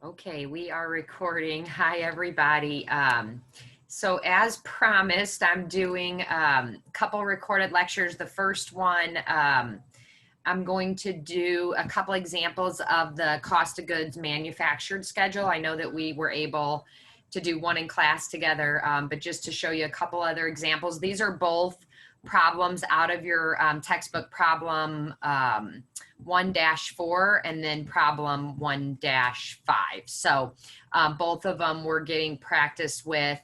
Okay, we are recording. Hi, everybody. So as promised, I'm doing a couple recorded lectures. The first one, I'm going to do a couple examples of the cost of goods manufactured schedule. I know that we were able to do one in class together, but just to show you a couple other examples. These are both problems out of your textbook problem 1-4 and then problem 1-5. So both of them we're getting practice with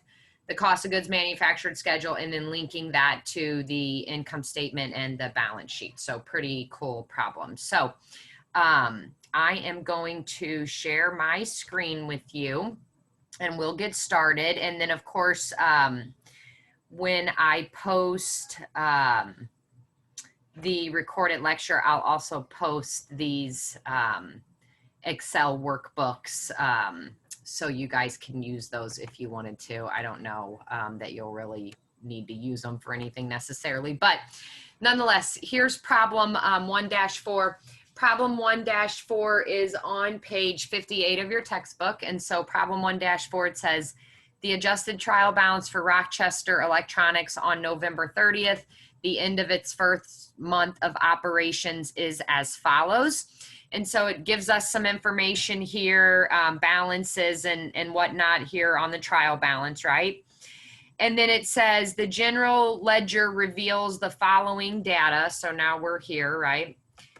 the cost of goods manufactured schedule and then linking that to the income statement and the balance sheet. So pretty cool problem. So I am going to share my screen with you and we'll get started. And then of course, when I post the recorded lecture, I'll also post these Excel workbooks so you guys can use those if you wanted to. I don't know that you'll really need to use them for anything necessarily, but nonetheless, here's problem 1-4. Problem 1-4 is on page 58 of your textbook. And so problem 1-4, it says, the adjusted trial balance for Rochester Electronics on November 30th, the end of its first month of operations, is as follows. And so it gives us some information here, balances and whatnot here on the trial balance, right? And then it says the general ledger reveals the following data. So now we're here, right?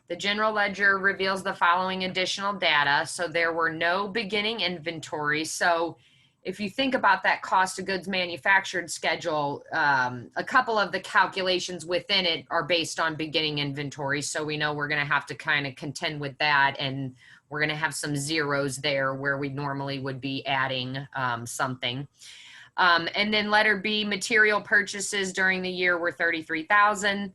The general ledger reveals the following additional data. So there were no beginning inventory. So if you think about that cost of goods manufactured schedule, a couple of the calculations within it are based on beginning inventory. So we know we're going to have to kind of contend with that. And we're going to have some zeros there where we normally would be adding something. And then letter B, material purchases during the year were $33,000.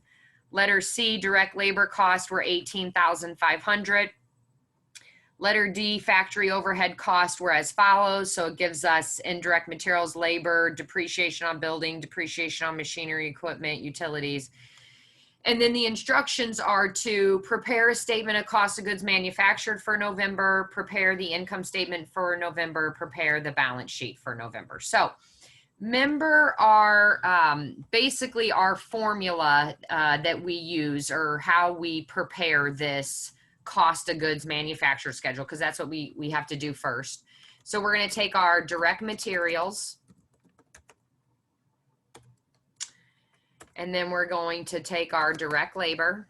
Letter C, direct labor costs were $18,500. Letter D, factory overhead costs were as follows. So it gives us indirect materials, labor, depreciation on building, depreciation on machinery, equipment, utilities. And then the instructions are to prepare a statement of cost of goods manufactured for November, prepare the income statement for November, prepare the balance sheet for November. So remember our basically our formula that we use, or how we prepare this cost of goods manufactured schedule, because that's what we have to do first. So we're going to take our direct materials, and then we're going to take our direct labor,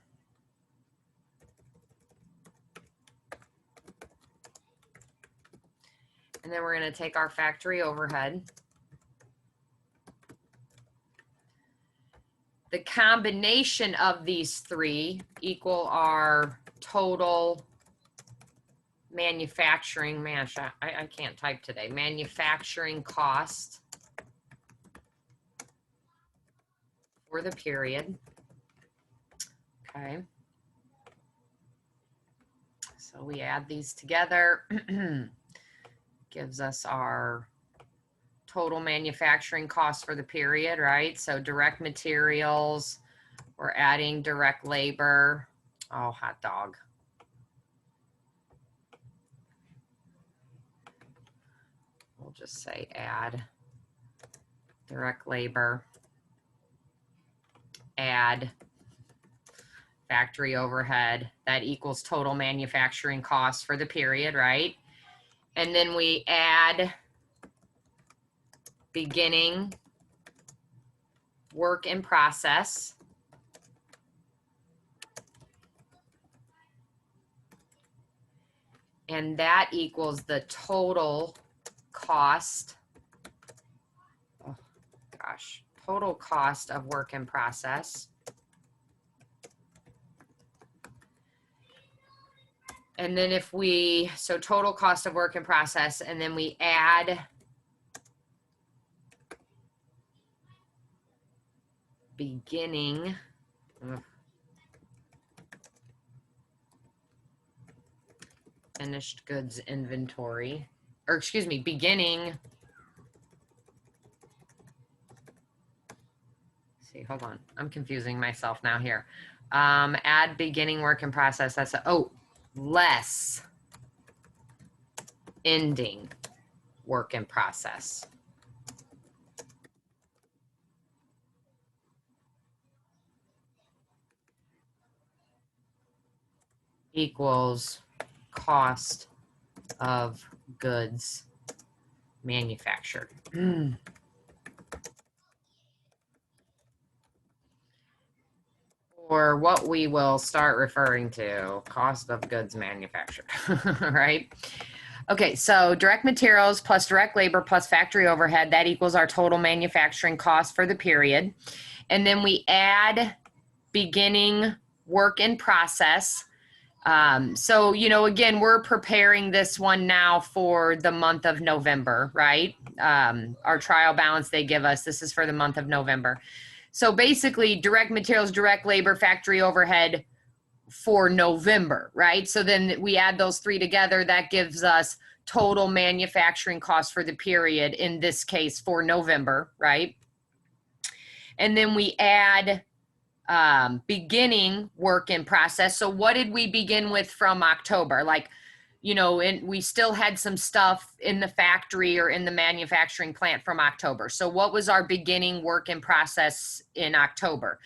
and then we're going to take our factory overhead. The combination of these three equal our total manufacturing, I can't type today, manufacturing cost for the period. Okay. So we add these together, gives us our total manufacturing cost for the period, right? So direct materials, we're adding direct labor. Oh, hot dog. We'll just say add direct labor, add factory overhead. That equals total manufacturing costs for the period, right? And then we add beginning work in process. And that equals the total cost, oh gosh, total cost of work in process. And then if we, so total cost of work in process, and then we add beginning, finished goods inventory, or excuse me, beginning, see, hold on, I'm confusing myself now here. Add beginning work in process, that's, less ending work in process. Equals cost of goods manufactured. Or what we will start referring to, cost of goods manufactured, right? Okay, so direct materials plus direct labor plus factory overhead, that equals our total manufacturing cost for the period. And then we add beginning work in process. So, you know, again, we're preparing this one now for the month of November, right? Our trial balance they give us, this is for the month of November. So basically direct materials, direct labor, factory overhead for November, right? So then we add those three together, that gives us total manufacturing costs for the period, in this case for November, right? And then we add beginning work in process. So what did we begin with from October? Like, you know, and we still had some stuff in the factory or in the manufacturing plant from October. So what was our beginning work in process in October?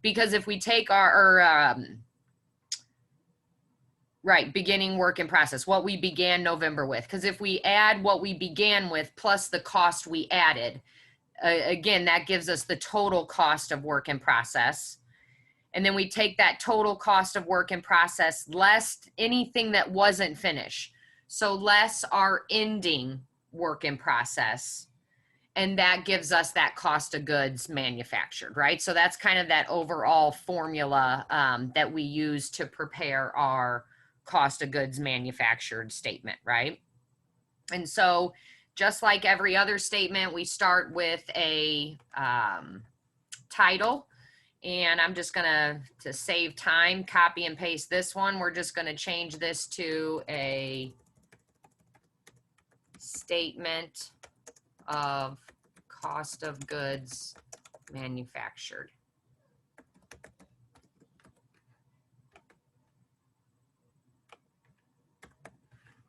Because if we take our right, beginning work in process, what we began November with, because if we add what we began with plus the cost we added, again, that gives us the total cost of work in process. And then we take that total cost of work in process less anything that wasn't finished. So less our ending work in process. And that gives us that cost of goods manufactured, right? So that's kind of that overall formula that we use to prepare our cost of goods manufactured statement, right? And so just like every other statement, we start with a title. And I'm just gonna, to save time, copy and paste this one. We're just gonna change this to a statement of cost of goods manufactured.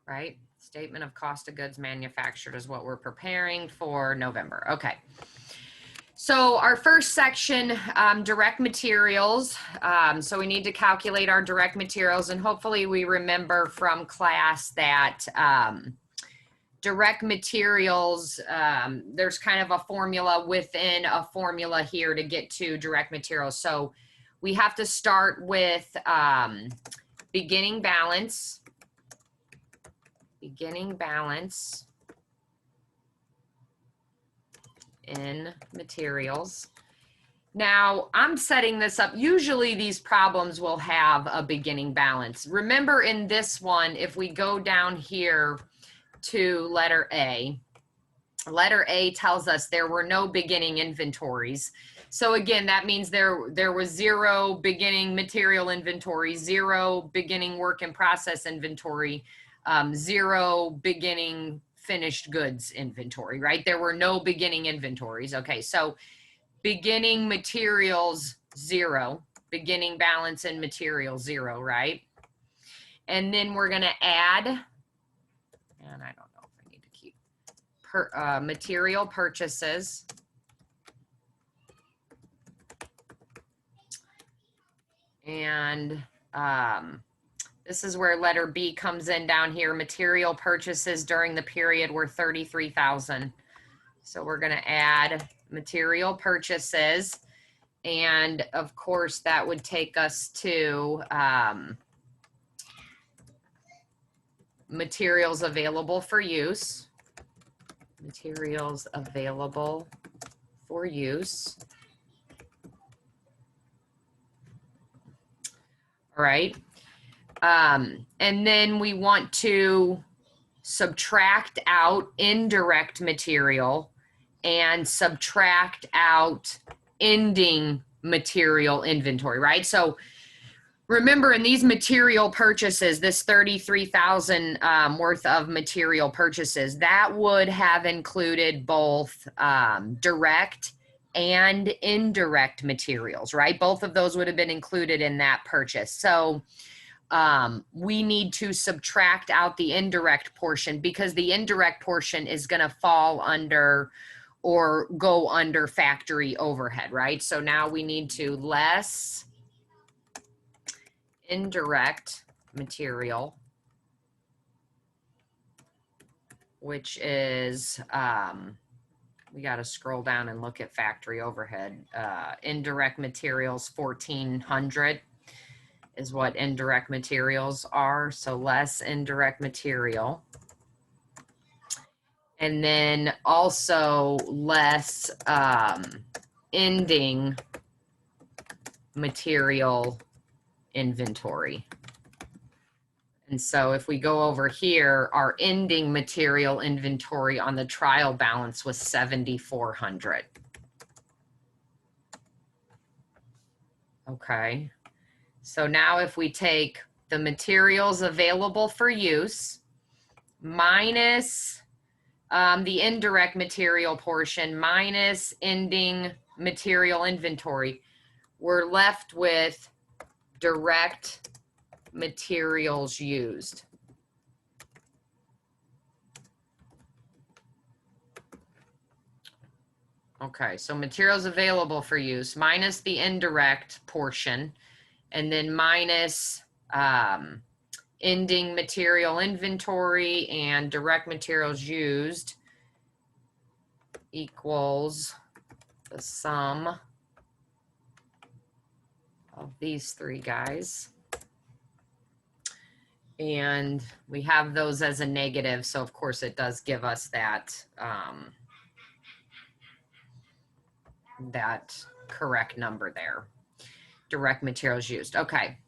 Right? Statement of cost of goods manufactured is what we're preparing for November. Okay. So our first section, direct materials. So we need to calculate our direct materials, and hopefully we remember from class that direct materials, there's kind of a formula within a formula here to get to direct materials. So we have to start with beginning balance. Beginning balance in materials. Now I'm setting this up. Usually these problems will have a beginning balance. Remember in this one, if we go down here to letter A tells us there were no beginning inventories. So again, that means there was zero beginning material inventory, zero beginning work in process inventory, zero beginning finished goods inventory, right? There were no beginning inventories. Okay, so beginning materials, zero. Beginning balance in materials, zero, right? And then we're going to add, and I don't know if I need to keep, material purchases. And this is where letter B comes in down here. Material purchases during the period were 33,000. So we're going to add material purchases. And of course, that would take us to materials available for use. Materials available for use. All right. And then we want to subtract out indirect material and subtract out ending material inventory, right? So remember in these material purchases, this 33,000 worth of material purchases, that would have included both direct and indirect materials, right? Both of those would have been included in that purchase. So we need to subtract out the indirect portion because the indirect portion is going to fall under or go under factory overhead, right? So now we need to less indirect material, which is, we got to scroll down and look at factory overhead. Indirect materials, 1,400 is what indirect materials are. So less indirect material. And then also less ending material inventory. And so if we go over here, our ending material inventory on the trial balance was 7,400. Okay. So now if we take the materials available for use minus the indirect material portion minus ending material inventory, we're left with direct materials used. Okay, so materials available for use minus the indirect portion, and then minus ending material inventory and direct materials used equals the sum of these three guys. And we have those as a negative, so of course it does give us that that correct number there. Direct materials used. Okay.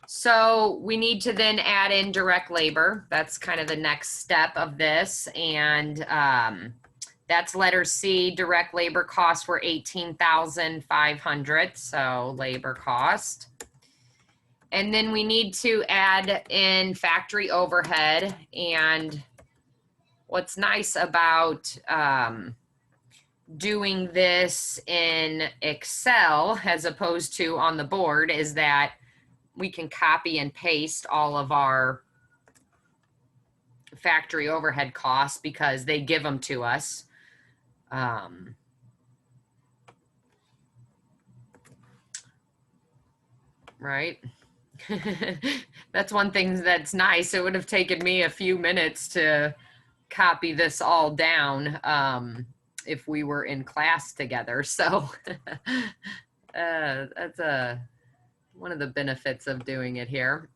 So we need to then add in direct labor. That's kind of the next step of this. And that's letter C. Direct labor costs were 18,500. So labor cost. And then we need to add in factory overhead. And what's nice about doing this in Excel as opposed to on the board is that we can copy and paste all of our factory overhead costs because they give them to us. Right? That's one thing that's nice. It would have taken me a few minutes to copy this all down if we were in class together. So that's one of the benefits of doing it here.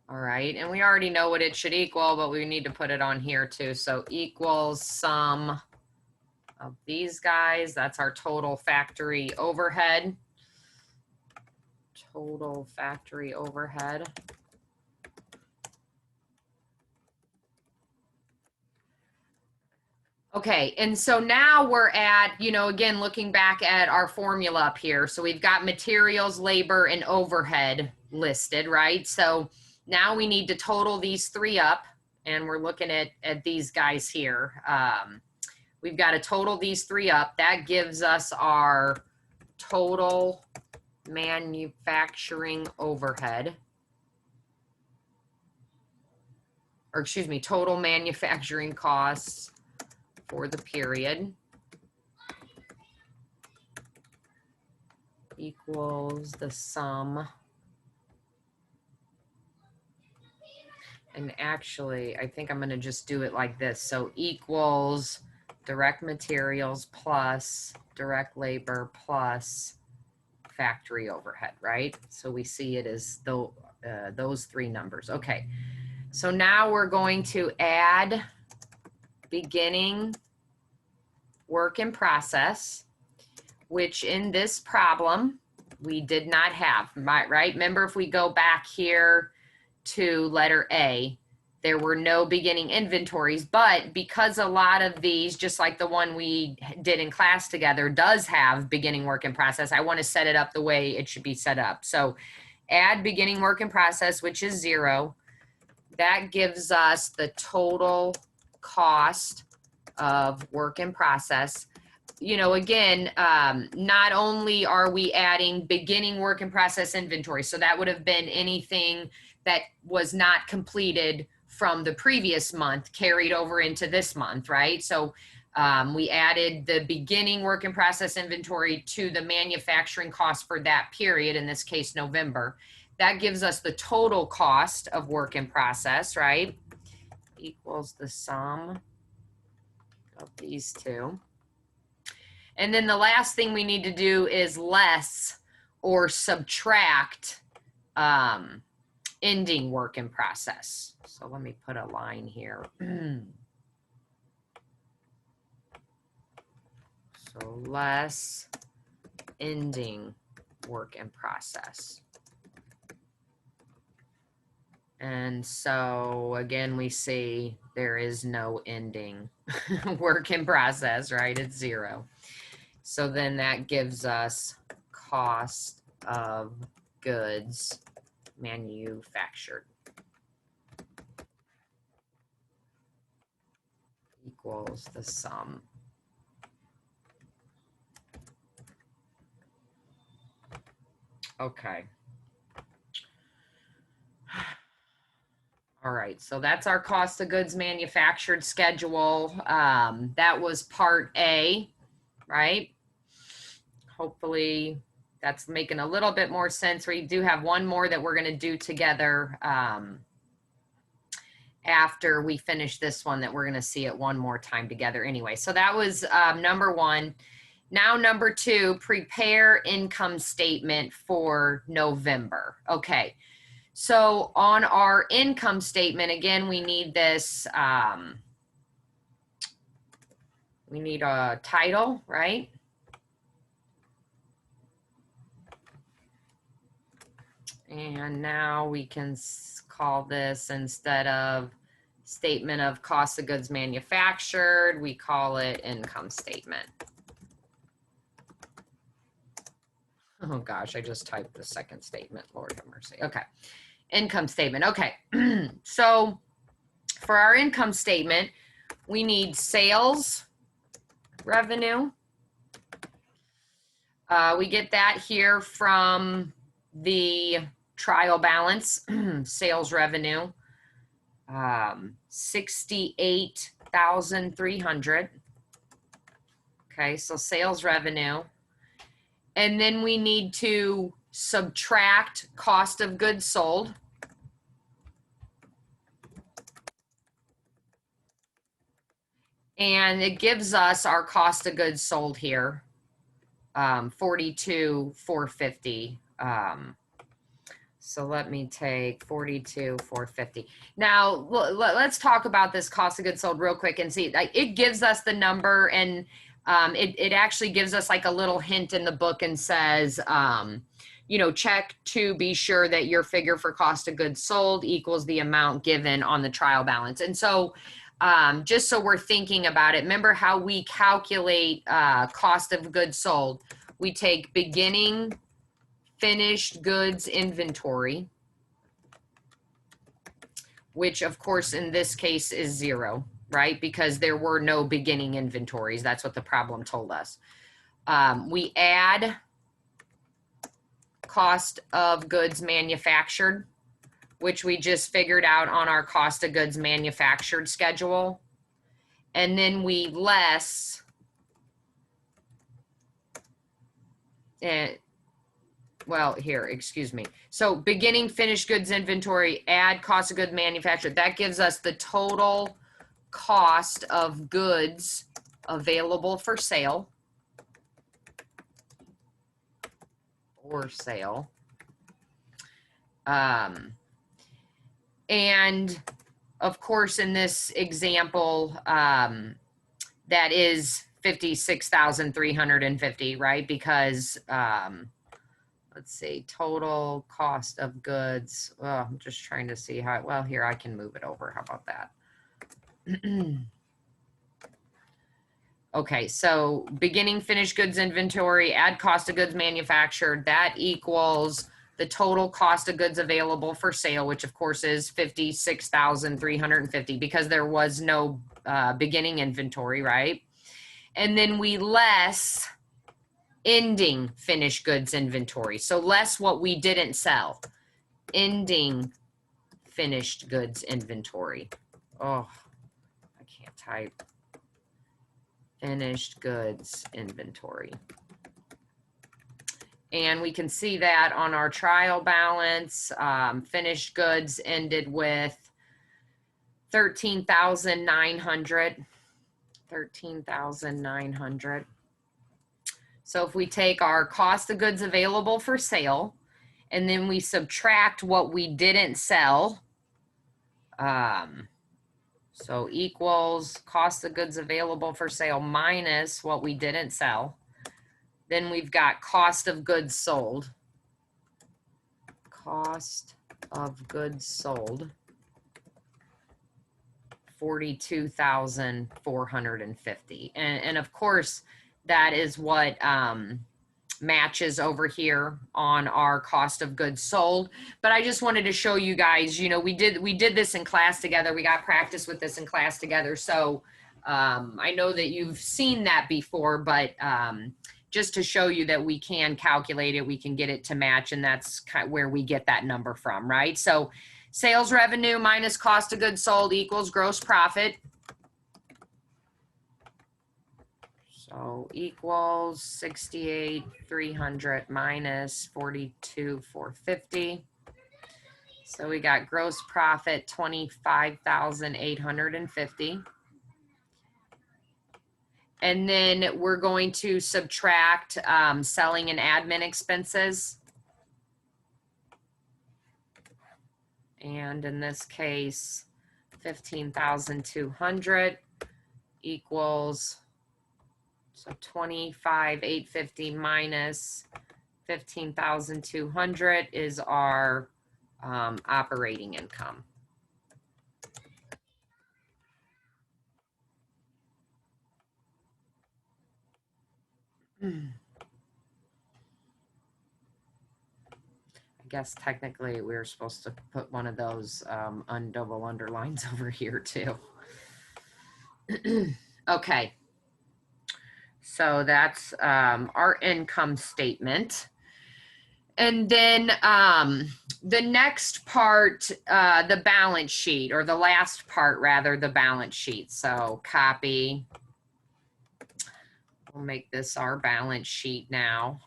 All right, and we already know what it should equal, but we need to put it on here too. So equals sum of these guys. That's our total factory overhead. Total factory overhead. Okay, and so now we're at, you know, again, looking back at our formula up here. So we've got materials, labor, and overhead listed, right? So now we need to total these three up, and we're looking at these guys here. We've got to total these three up. That gives us our total manufacturing overhead. Or excuse me, total manufacturing costs for the period equals the sum. And actually, I think I'm going to just do it like this. So equals direct materials plus direct labor plus factory overhead, right? So we see it as those three numbers. Okay. So now we're going to add beginning work in process, which in this problem we did not have, right? Remember, if we go back here to letter A, there were no beginning inventories, but because a lot of these, just like the one we did in class together, does have beginning work in process, I want to set it up the way it should be set up. So add beginning work in process, which is 0. That gives us the total cost of work in process. you know, again, not only are we adding beginning work in process inventory, so that would have been anything that was not completed from the previous month carried over into this month, right? So we added the beginning work in process inventory to the manufacturing cost for that period, in this case, November. That gives us the total cost of work in process, right? Equals the sum of these two. And then the last thing we need to do is less or subtract ending work in process. So let me put a line here. So less ending work in process. And so again, we see there is no ending work in process, right? It's 0. So then that gives us cost of goods manufactured equals the sum. Okay. All right, so that's our cost of goods manufactured schedule. That was part A, right? Hopefully that's making a little bit more sense. We do have one more that we're going to do together after we finish this one, that we're going to see it one more time together anyway. So that was number 1. Now number 2, prepare income statement for November. Okay. So on our income statement, again, we need this, we need a title, right? And now we can call this, instead of statement of cost of goods manufactured, we call it income statement. Oh gosh, I just typed the second statement, Lord have mercy. Okay. Income statement. Okay. So for our income statement, we need sales revenue. We get that here from the trial balance, sales revenue, 68,300. Okay, so sales revenue. And then we need to subtract cost of goods sold. And it gives us our cost of goods sold here, 42,450. So let me take 42,450. Now let's talk about this cost of goods sold real quick and see. It gives us the number, and it actually gives us like a little hint in the book and says, you know, check to be sure that your figure for cost of goods sold equals the amount given on the trial balance. And so just so we're thinking about it, remember how we calculate cost of goods sold. We take beginning finished goods inventory, which of course in this case is 0, right? Because there were no beginning inventories. That's what the problem told us. We add cost of goods manufactured, which we just figured out on our cost of goods manufactured schedule. And then we less, well, here, excuse me. So beginning finished goods inventory, add cost of goods manufactured. That gives us the total cost of goods available for sale or sale. And of course, in this example, that is 56,350, right? Because, let's see, total cost of goods. Oh, I'm just trying to see how, well, here, I can move it over. How about that? Okay, so beginning finished goods inventory, add cost of goods manufactured, that equals the total cost of goods available for sale, which of course is 56,350 because there was no beginning inventory, right? And then we less ending finished goods inventory. So less what we didn't sell. Ending finished goods inventory. Oh, I can't type. Finished goods inventory. And we can see that on our trial balance. Finished goods ended with 13,900. 13,900. So if we take our cost of goods available for sale, and then we subtract what we didn't sell, so equals cost of goods available for sale minus what we didn't sell, then we've got cost of goods sold. Cost of goods sold, 42,450. And of course, that is what matches over here on our cost of goods sold. But I just wanted to show you guys, you know, we did this in class together. We got practice with this in class together. So I know that you've seen that before, but just to show you that we can calculate it, we can get it to match, and that's kind of where we get that number from, right? So sales revenue minus cost of goods sold equals gross profit. So equals 68,300 minus 42,450. So we got gross profit 25,850. And then we're going to subtract selling and admin expenses. And in this case, 15,200 equals, so 25,850 minus 15,200 is our operating income. I guess technically we were supposed to put one of those double underlines over here too. Okay. So that's our income statement. And then the next part, the balance sheet, or the last part rather, the balance sheet. So copy. We'll make this our balance sheet now.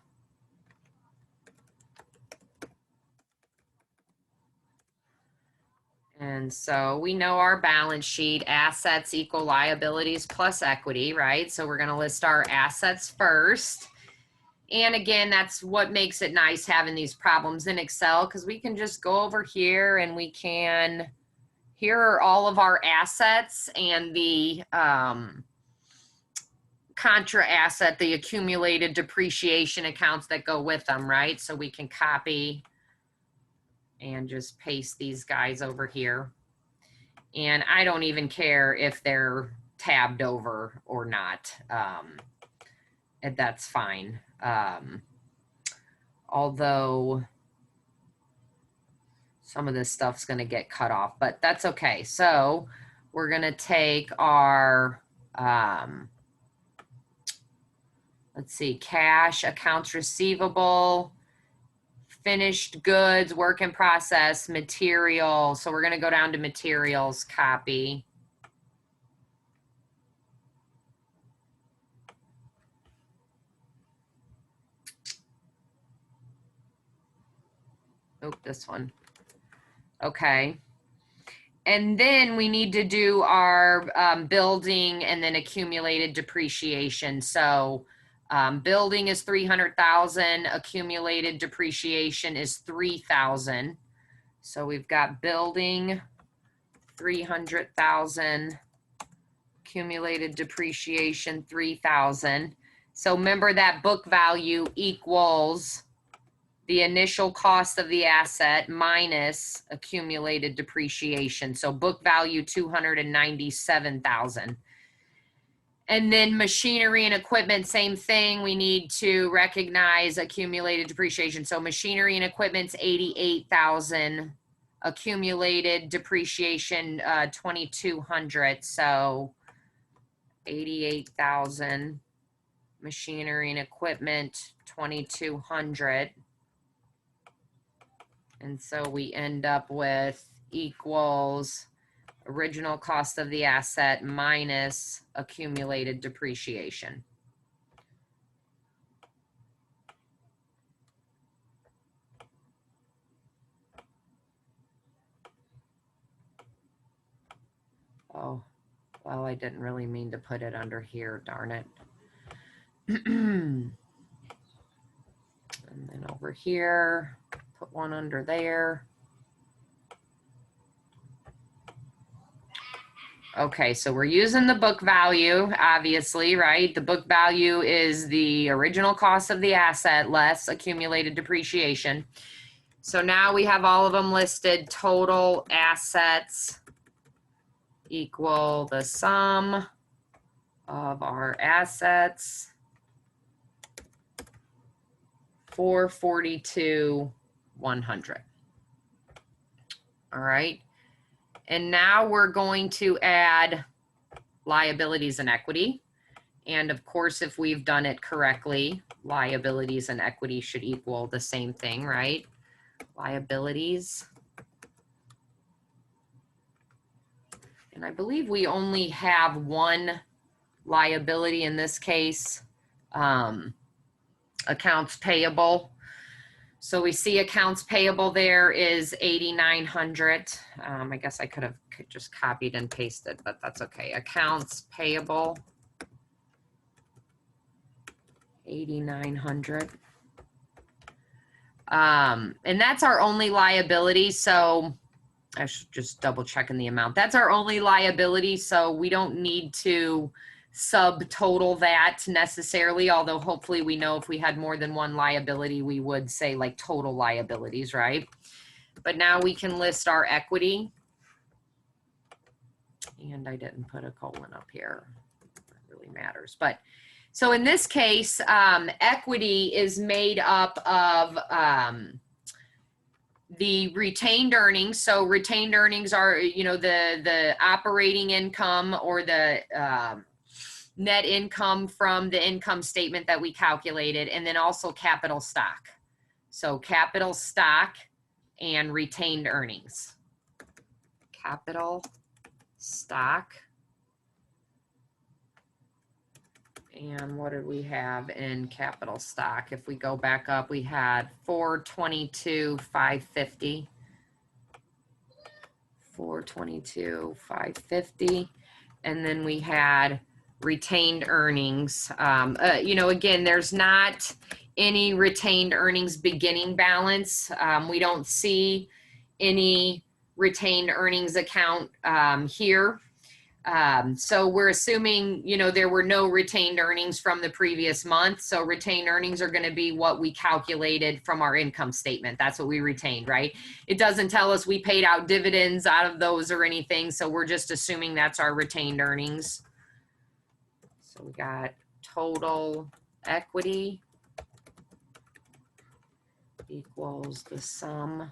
And so we know our balance sheet, assets equal liabilities plus equity, right? So we're going to list our assets first. And again, that's what makes it nice having these problems in Excel, because we can just go over here and we can, here are all of our assets and the contra asset, the accumulated depreciation accounts that go with them, right? So we can copy and just paste these guys over here. And I don't even care if they're tabbed over or not. That's fine. Although some of this stuff's going to get cut off, but that's okay. So we're going to take our, let's see, cash, accounts receivable, finished goods, work in process, material. So we're going to go down to materials, copy. Oh, this one. Okay. And then we need to do our building and then accumulated depreciation. So building is 300,000, accumulated depreciation is 3,000. So we've got building 300,000, accumulated depreciation 3,000. So remember that book value equals the initial cost of the asset minus accumulated depreciation. So book value 297,000. And then machinery and equipment, same thing. We need to recognize accumulated depreciation. So machinery and equipment's 88,000, accumulated depreciation 2,200. So 88,000. Machinery and equipment, 2,200. And so we end up with equals original cost of the asset minus accumulated depreciation. Oh, well, I didn't really mean to put it under here, darn it. And then over here, put one under there. Okay, so we're using the book value, obviously, right? The book value is the original cost of the asset less accumulated depreciation. So now we have all of them listed. Total assets equal the sum of our assets, 442,100. All right. And now we're going to add liabilities and equity. And of course, if we've done it correctly, liabilities and equity should equal the same thing, right? Liabilities. And I believe we only have one liability in this case, accounts payable. So we see accounts payable there is 8,900. I guess I could have just copied and pasted, but that's okay. Accounts payable, 8,900. And that's our only liability. So I should just double check in the amount. That's our only liability. So we don't need to subtotal that necessarily, although hopefully we know if we had more than one liability, we would say like total liabilities, right? But now we can list our equity. And I didn't put a colon up here. That really matters. But so in this case, equity is made up of the retained earnings. So retained earnings are, you know, the operating income or the net income from the income statement that we calculated, and then also capital stock. So capital stock and retained earnings. Capital stock. And what did we have in capital stock? If we go back up, we had 422,550. 422,550. And then we had retained earnings. You know, again, there's not any retained earnings beginning balance. We don't see any retained earnings account here. So we're assuming, you know, there were no retained earnings from the previous month. So retained earnings are going to be what we calculated from our income statement. That's what we retained, right? It doesn't tell us we paid out dividends out of those or anything. So we're just assuming that's our retained earnings. So we got total equity equals the sum of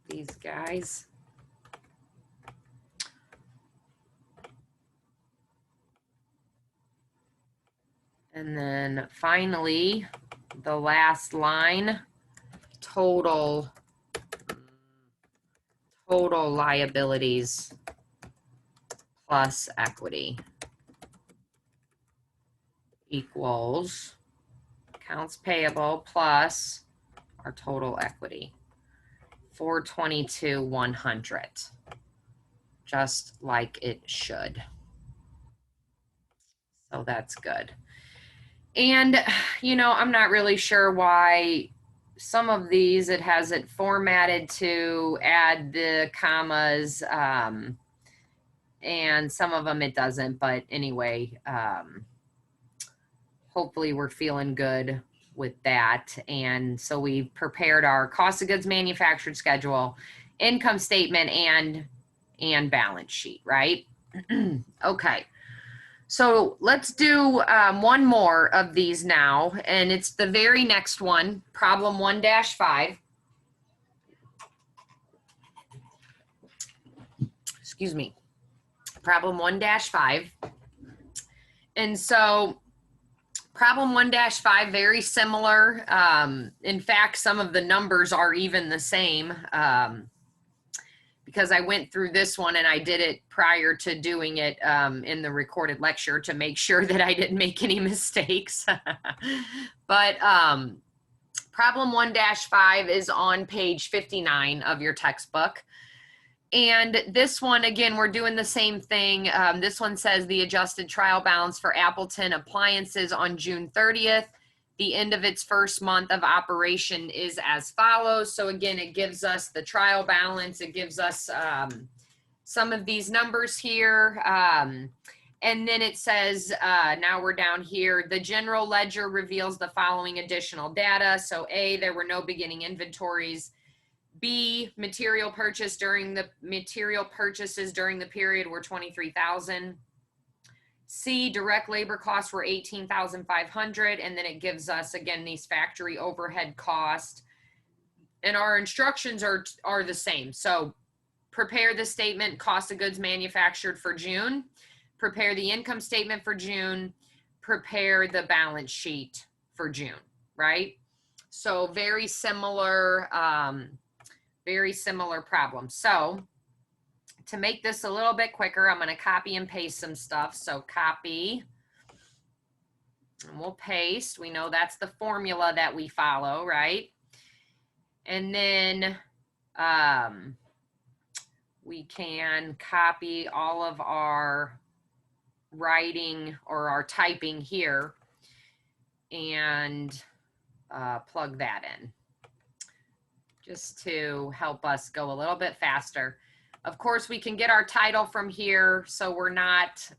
these guys. And then finally, the last line, total liabilities plus equity equals accounts payable plus our total equity, 422,100, just like it should. So that's good. And, you know, I'm not really sure why some of these, it has it formatted to add the commas, and some of them it doesn't. But anyway, hopefully we're feeling good with that. And so we've prepared our cost of goods manufactured schedule, income statement, and balance sheet, right? Okay. So let's do one more of these now, and it's the very next one, problem 1-5. Excuse me. problem 1-5. And so problem 1-5, very similar. In fact, some of the numbers are even the same, because I went through this one and I did it prior to doing it in the recorded lecture to make sure that I didn't make any mistakes. But problem 1-5 is on page 59 of your textbook. And this one, again, we're doing the same thing. This one says the adjusted trial balance for Appleton Appliances on June 30th. The end of its first month of operation is as follows. So again, it gives us the trial balance. It gives us some of these numbers here. And then it says, now we're down here, the general ledger reveals the following additional data. So A, there were no beginning inventories. B, material purchases during the period were $23,000. C, direct labor costs were $18,500, and then it gives us again these factory overhead costs. And our instructions are the same. So prepare the statement cost of goods manufactured for June, prepare the income statement for June, prepare the balance sheet for June, right? So very similar problem. So to make this a little bit quicker, I'm going to copy and paste some stuff. So copy, and we'll paste. We know that's the formula that we follow, right? And then we can copy all of our writing or our typing here and plug that in, just to help us go a little bit faster. Of course, we can get our title from here, so we're not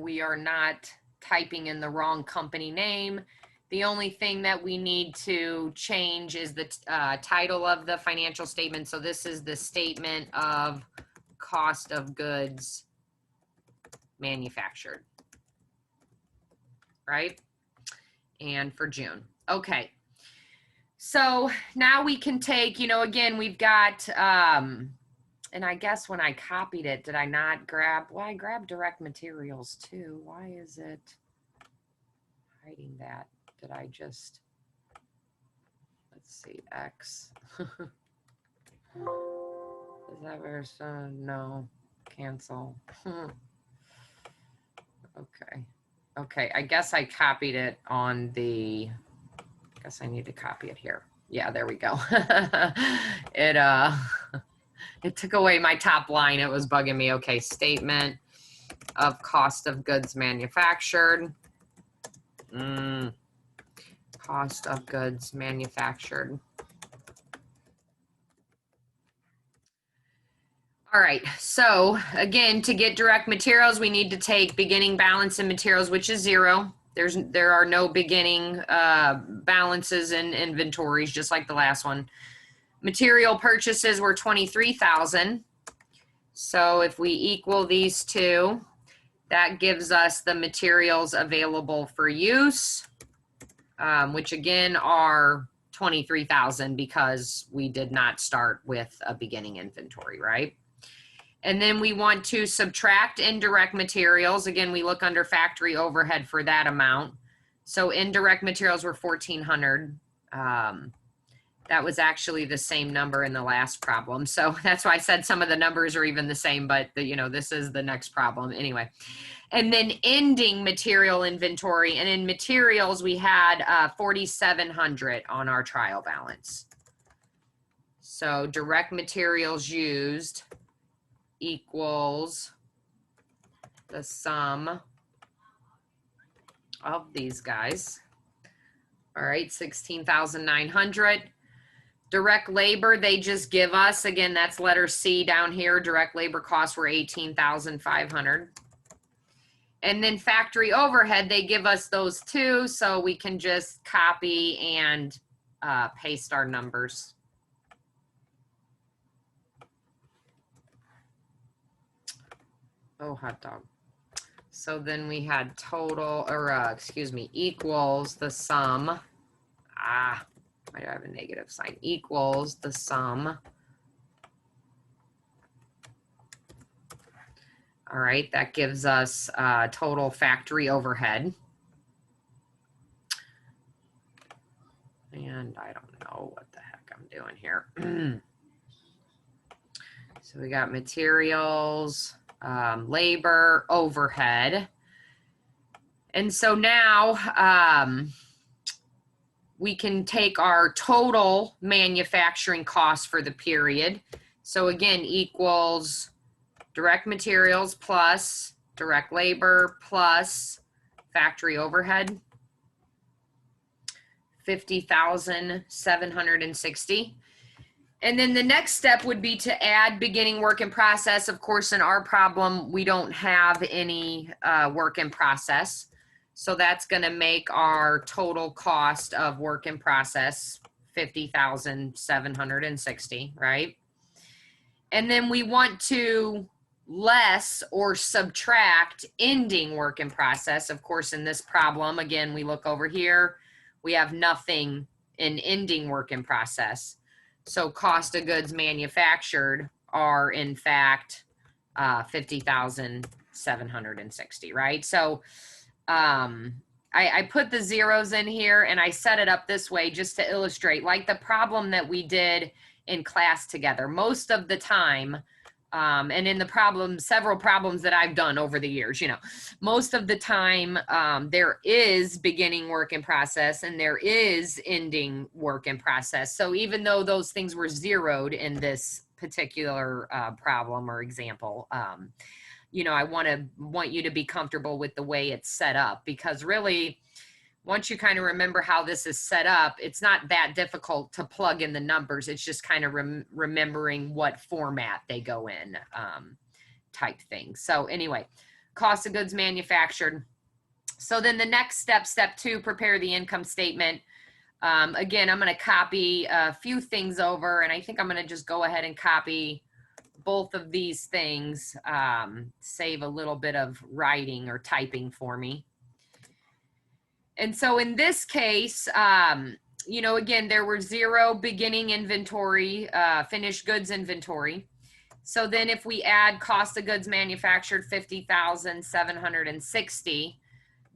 we are not typing in the wrong company name. The only thing that we need to change is the title of the financial statement. So this is the statement of cost of goods manufactured, right? And for June. Okay. So now we can take, again, we've got, and I guess when I copied it, did I not grab, well, I grabbed direct materials too. Why is it hiding that? Did I just, let's see, X. Is that where, no, cancel. Okay. Okay, I guess I copied it on the, I guess I need to copy it here. Yeah, there we go. It took away my top line. It was bugging me. Okay, statement of cost of goods manufactured. Cost of goods manufactured. All right, so again, to get direct materials, we need to take beginning balance in materials, which is 0. There are no beginning balances in inventories, just like the last one. Material purchases were $23,000. So if we equal these two, that gives us the materials available for use, which again are $23,000 because we did not start with a beginning inventory, right? And then we want to subtract indirect materials. Again, we look under factory overhead for that amount. So indirect materials were $1,400. That was actually the same number in the last problem. So that's why I said some of the numbers are even the same, but this is the next problem anyway. And then ending material inventory. And in materials, we had $4,700 on our trial balance. So direct materials used equals the sum of these guys. All right, 16,900. Direct labor, they just give us, again, that's letter C down here. Direct labor costs were 18,500. And then factory overhead, they give us those too, so we can just copy and paste our numbers. Oh, hot dog. So then we had total, or excuse me, equals the sum. why do I have a negative sign? Equals the sum. All right, that gives us total factory overhead. And I don't know what the heck I'm doing here. So we got materials, labor, overhead. And so now we can take our total manufacturing cost for the period. So again, equals direct materials plus direct labor plus factory overhead, 50,760. And then the next step would be to add beginning work in process. Of course, in our problem, we don't have any work in process. So that's going to make our total cost of work in process 50,760, right? And then we want to less or subtract ending work in process. Of course, in this problem, again, we look over here, we have nothing in ending work in process. So cost of goods manufactured are in fact 50,760, right? So I put the zeros in here and I set it up this way just to illustrate, like the problem that we did in class together. Most of the time, and in the problem, several problems that I've done over the years, you know, most of the time there is beginning work in process and there is ending work in process. So even though those things were zeroed in this particular problem or example, you know, I want you to be comfortable with the way it's set up, because really, once you kind of remember how this is set up, it's not that difficult to plug in the numbers. It's just kind of remembering what format they go in, type thing. So anyway, cost of goods manufactured. So then the next step, step 2, prepare the income statement. Again, I'm going to copy a few things over, and I think I'm going to just go ahead and copy both of these things, save a little bit of writing or typing for me. And so in this case, you know, again, there were 0 beginning inventory, finished goods inventory. So then if we add cost of goods manufactured 50,760,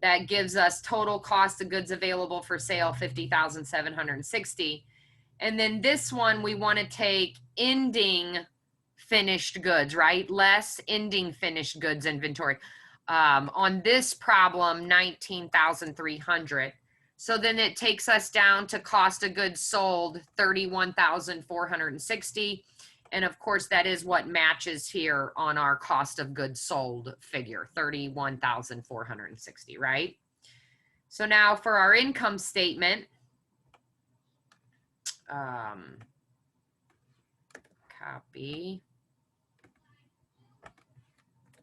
that gives us total cost of goods available for sale 50,760. And then this one, we want to take ending finished goods, right? Less ending finished goods inventory. On this problem, 19,300. So then it takes us down to cost of goods sold, 31,460. And of course, that is what matches here on our cost of goods sold figure, 31,460, right? So now for our income statement, copy.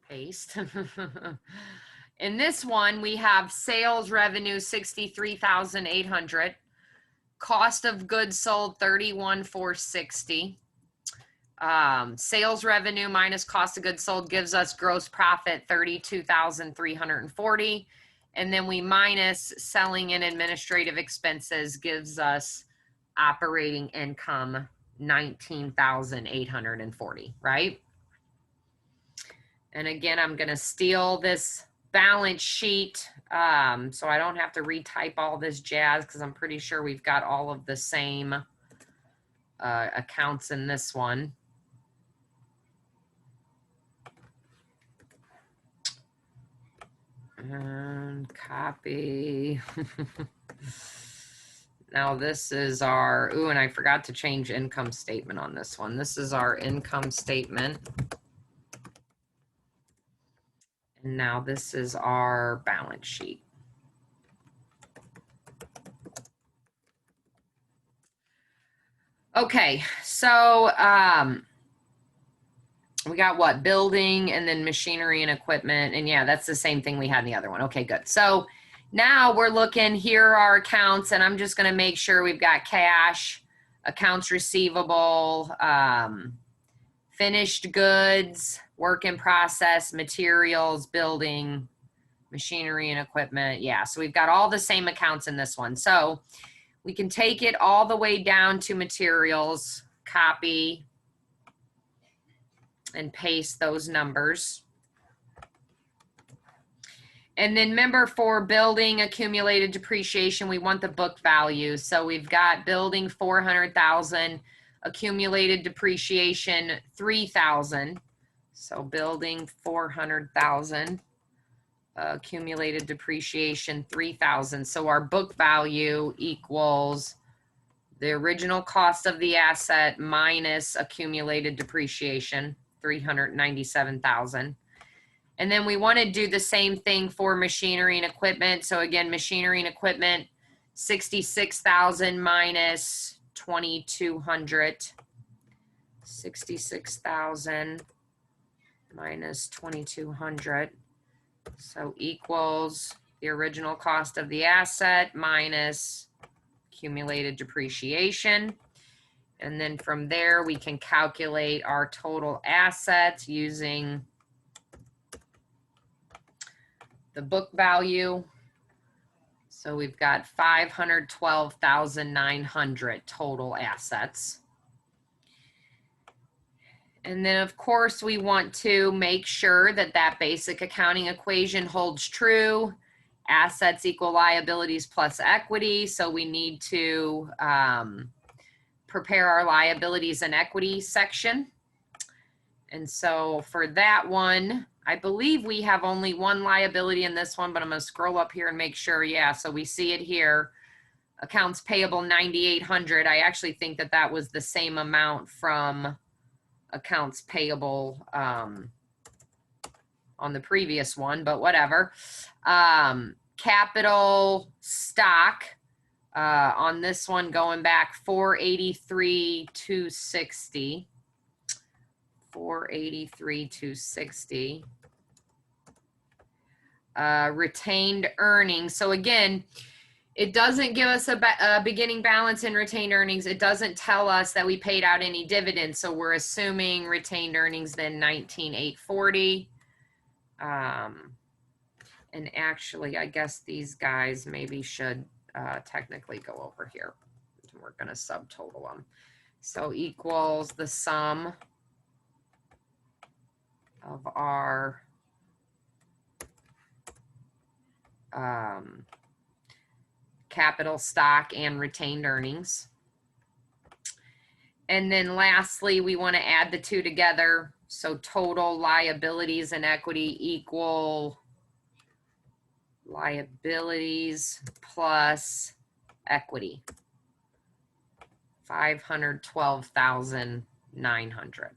Paste. In this one, we have sales revenue 63,800, cost of goods sold 31,460. Sales revenue minus cost of goods sold gives us gross profit 32,340, and then we minus selling and administrative expenses gives us operating income 19,840, right? And again, I'm going to steal this balance sheet so I don't have to retype all this jazz, because I'm pretty sure we've got all of the same accounts in this one. And copy. Now this is our, ooh, and I forgot to change income statement on this one. This is our income statement. And now this is our balance sheet. Okay, so we got what? Building and then machinery and equipment. And yeah, that's the same thing we had in the other one. Okay, good. So now we're looking, here are our accounts, and I'm just going to make sure we've got cash, accounts receivable, finished goods, work in process, materials, building, machinery and equipment. Yeah, so we've got all the same accounts in this one. So We can take it all the way down to materials, copy, and paste those numbers. And then remember, for building accumulated depreciation, we want the book value. So we've got building 400,000, accumulated depreciation 3,000. So building 400,000, accumulated depreciation 3,000. So our book value equals the original cost of the asset minus accumulated depreciation, 397,000. And then we want to do the same thing for machinery and equipment. So again, machinery and equipment, 66,000 minus 2,200. 66,000 minus 2,200. So equals the original cost of the asset minus accumulated depreciation. And then from there, we can calculate our total assets using the book value. So we've got 512,900 total assets. And then of course we want to make sure that that basic accounting equation holds true. Assets equal liabilities plus equity. So we need to prepare our liabilities and equity section. And so for that one, I believe we have only one liability in this one, but I'm going to scroll up here and make sure. Yeah, so we see it here. Accounts payable 9,800. I actually think that that was the same amount from accounts payable on the previous one, but whatever. Capital stock on this one going back 483,260. 483,260. Retained earnings. So again, it doesn't give us a beginning balance in retained earnings. It doesn't tell us that we paid out any dividends. So we're assuming retained earnings then 19,840. And actually, I guess these guys maybe should technically go over here. We're going to subtotal them. So equals the sum of our capital stock and retained earnings. And then lastly, we want to add the two together. So total liabilities and equity equal liabilities plus equity, 512,900.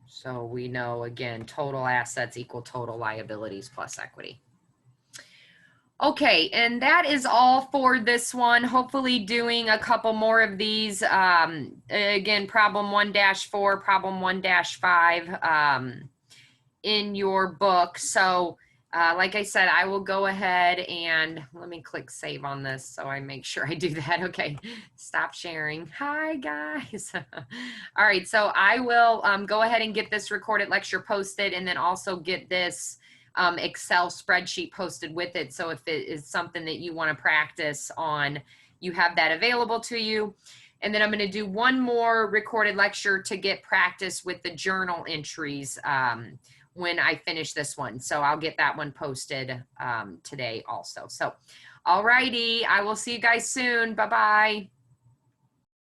So we know, again, total assets equal total liabilities plus equity. Okay, and that is all for this one. Hopefully doing a couple more of these. Again, problem 1-4, problem 1-5 in your book. So like I said, I will go ahead and let me click save on this so I make sure I do that. Okay, stop sharing. Hi, guys. All right, so I will go ahead and get this recorded lecture posted and then also get this Excel spreadsheet posted with it. So if it is something that you want to practice on, you have that available to you. And then I'm going to do one more recorded lecture to get practice with the journal entries when I finish this one. So I'll get that one posted today also. So, all righty. I will see you guys soon. Bye-bye.